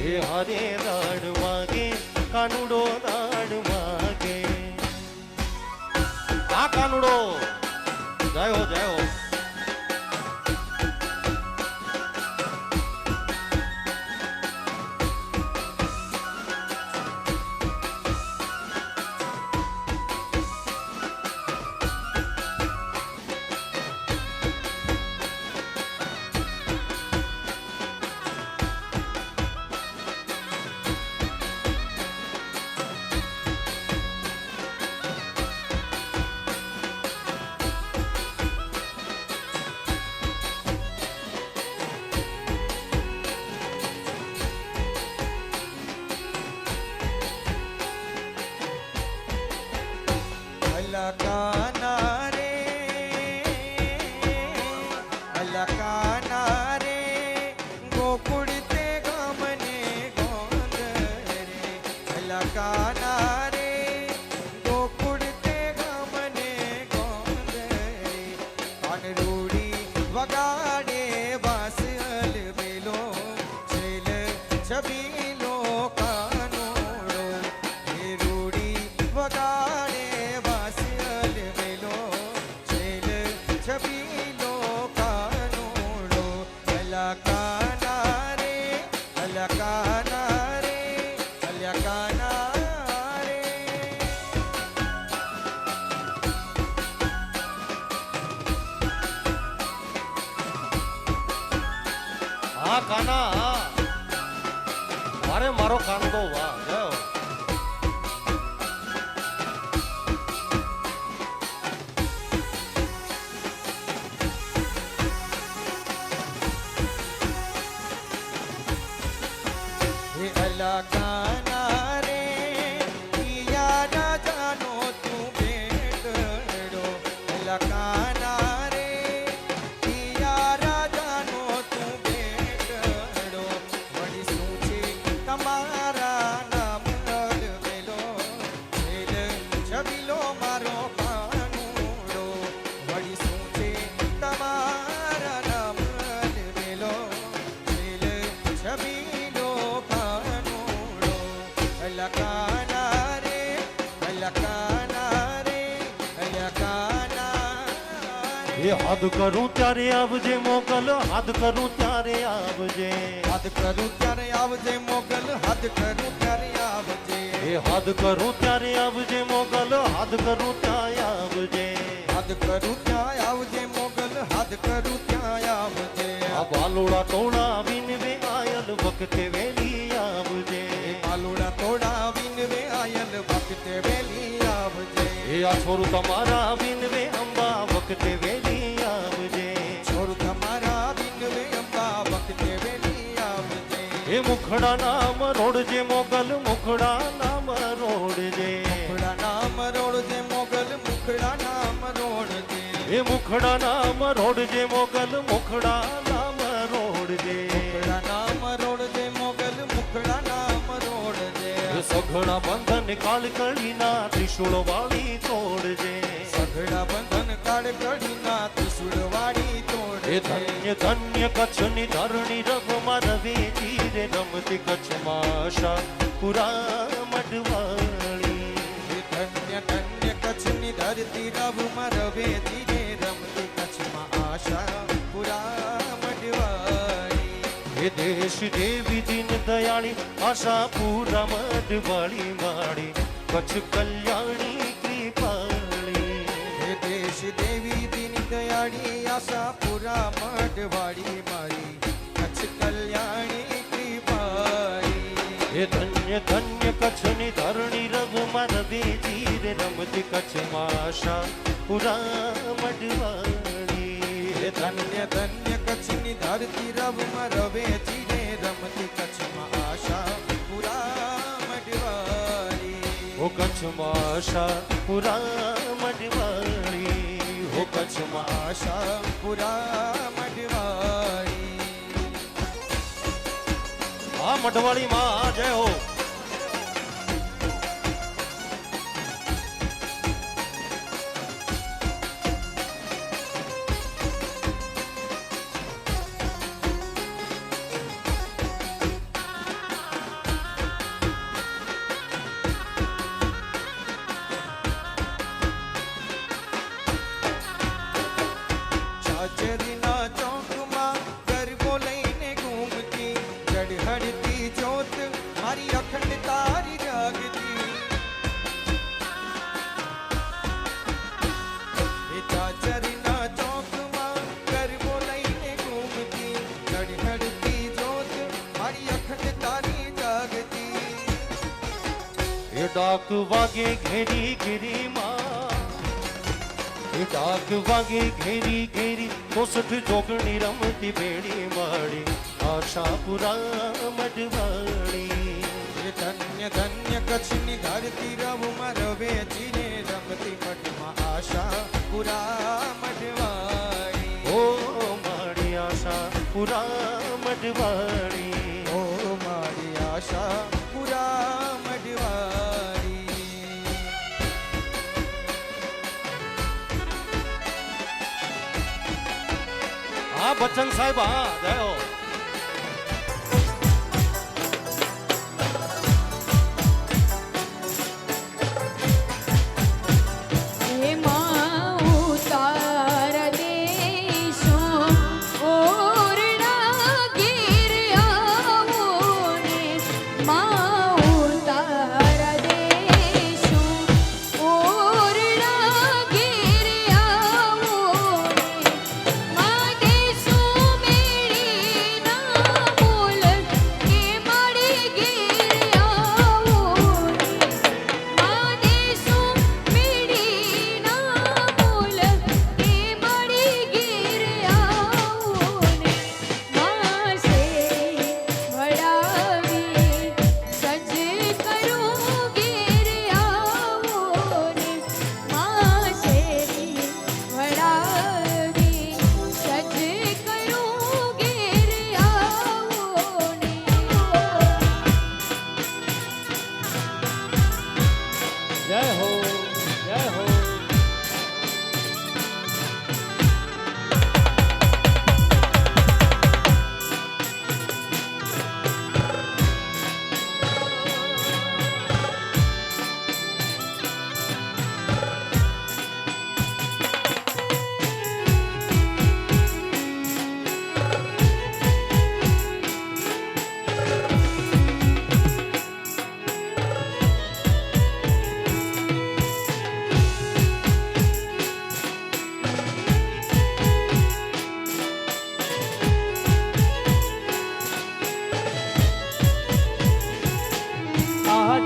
એ હરે દાડ માગે કાનુડો દાડ માગે આ કાનુડો જય હો જય હો अलकाना रे अलकाना रे गोकुळ ते गमने गोंद रे अलकाना रे गोकुळ ते गमने गोंद रे कानरूडी वगाडे वास अलबेलो छेल छबीलो कानोडो हे रूडी वगाडे छबीलो कानूडो अलकाना रे अलकाना रे अलकाना रे આ કાના મારે મારો કાનુડો વાહ જય હો अलकाना रे पिया राजानो तू भेटड़ो अलकाना रे पिया राजानो तू भेटड़ो वडी सूची तमारा नाम अलवेलो छेल छबीलो मारो कानूडो वडी सूची तमारा नाम अलवेलो छेल छबीलो अलकाना रे अलकाना रे अलकाना એ હાથ કરું ત્યારે આવજે મોગલ હાથ કરું ત્યારે આવજે હાથ કરું ત્યારે આવજે મોગલ હાથ કરું ત્યારે આવજે એ હાથ કરું ત્યારે આવજે મોગલ હાથ કરું ત્યાં આવજે હાથ કરું ત્યાં આવજે મોગલ હાથ કરું ત્યાં આવજે આ બાલુડા તોડા વિનવે આયલ વખતે વેલી આવજે બાલુડા તોડા વિનવે આયલ વખતે વેલી આવજે એ આ છોરું તમારા વિનવે અંબા વખતે વેલી આવજે છોરું તમારા વિનવે અંબા વખતે વેલી આવજે એ મુખડા નામ રોડજે મોગલ મુખડા નામ રોડજે મુખડા નામ રોડજે મોગલ મુખડા નામ રોડજે એ મુખડા નામ રોડજે મોગલ મુખડા નામ રોડજે મુખડા નામ રોડજે મોગલ મુખડા નામ રોડજે સઘળા બંધન કાળ કળીના ત્રિશુળ વાળી તોડજે સઘળા બંધન કાળ કળીના ત્રિશુળ વાળી તોડજે એ ધન્ય ધન્ય કચ્છની ધરણી રઘુમાં રવેજી રે રમતી કચ્છમાં આશા પુરા મઢવાળી ધન્ય ધન્ય કચ્છની ધરતી રઘુમાં રવેજી રે રમતી કચ્છમાં આશા પુરા મઢવાળી એ દેશ દેવી દીન દયાળી આશા પુરા મઢવાળી માળી કચ્છ કલ્યાણી કૃપાળી હે દેશ દેવી દીન દયાળી આશા પુરા મઢવાળી મારી કચ્છ કલ્યાણી કૃપાળી એ ધન્ય ધન્ય કચ્છની ધરણી રઘુમાં રવેજી રે રમતી કચ્છમાં આશા પુરા મઢવાળી હે ધન્ય ધન્ય કચ્છની ધરતી રવમાં રવેજી રે રમતી કચ્છમાં આશા પુરા મઢવાળી હો કચ્છમાં આશા પુરા મઢવાળી હો કચ્છમાં આશા પુરા મઢવાળી આ મઢવાળી માં જય હો હળતી જ્યોત મારી અખંડ તારી જાગતી એ ચાચરના ચોકમાં ગરબો લઈને ઘૂમતી જડ હળતી જ્યોત મારી અખંડ તારી જાગતી એ ડાક વાગે ઘેરી ઘેરી માં એ ડાક વાગે ઘેરી ઘેરી 64 જોગણી રમતી ભેડી માડી આશાપુરા મઢવાડી એ ધન્ય ધન્ય કચ્છની ધરતી રવમાં રવેચીને રમતી મઢમાં આશા પુરા મઢવાડી ઓ માડી આશાપુરા મઢવાડી ઓ મારી આશા પુરા મઢવાડી હા બચ્ચન સાહેબ હા ગયો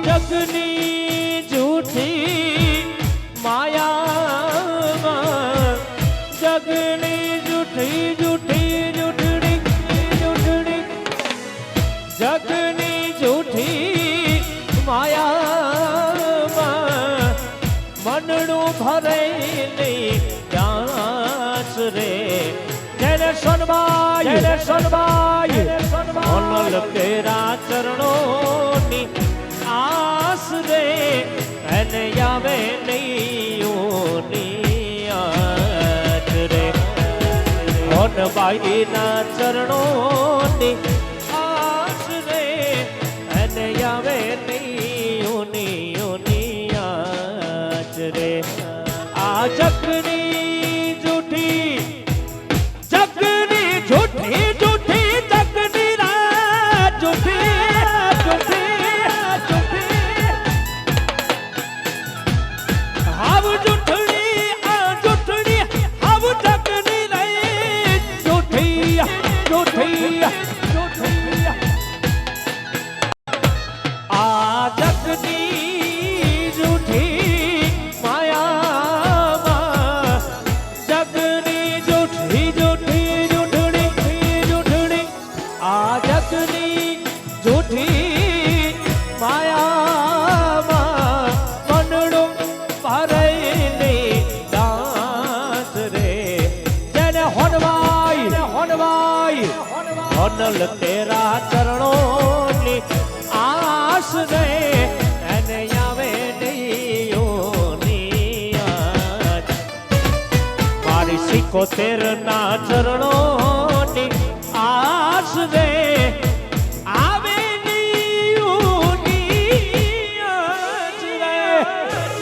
જગની જૂઠી માયામાં જગની જૂઠી જૂઠી જૂઠડી જૂઠડી જગની જૂઠી માયામાં મનનું ભરે નહીં ત્યાંસ રે જેને સનબાઈ ઓનલ તેરા ચરણોની આસ રે એને આવે નહીં આજ રે ઓન બાઈના ચરણોની આસ રે એને આવે નહીં આજ રે આ જગની જૂઠી જગની જૂઠી જૂઠી જગની રાત જૂઠી આ જગની જૂઠી માયામાં જગની જૂઠી જૂઠી જૂઠડી જૂઠડી આ જગની જૂઠી માયામાં મનડું ભરાઈને દાસ રે જેને હોનવાઈ હોનલ તેરા ચરણોની આસ રે એને આવે નહીં આજ મારી 75 ના ચરણ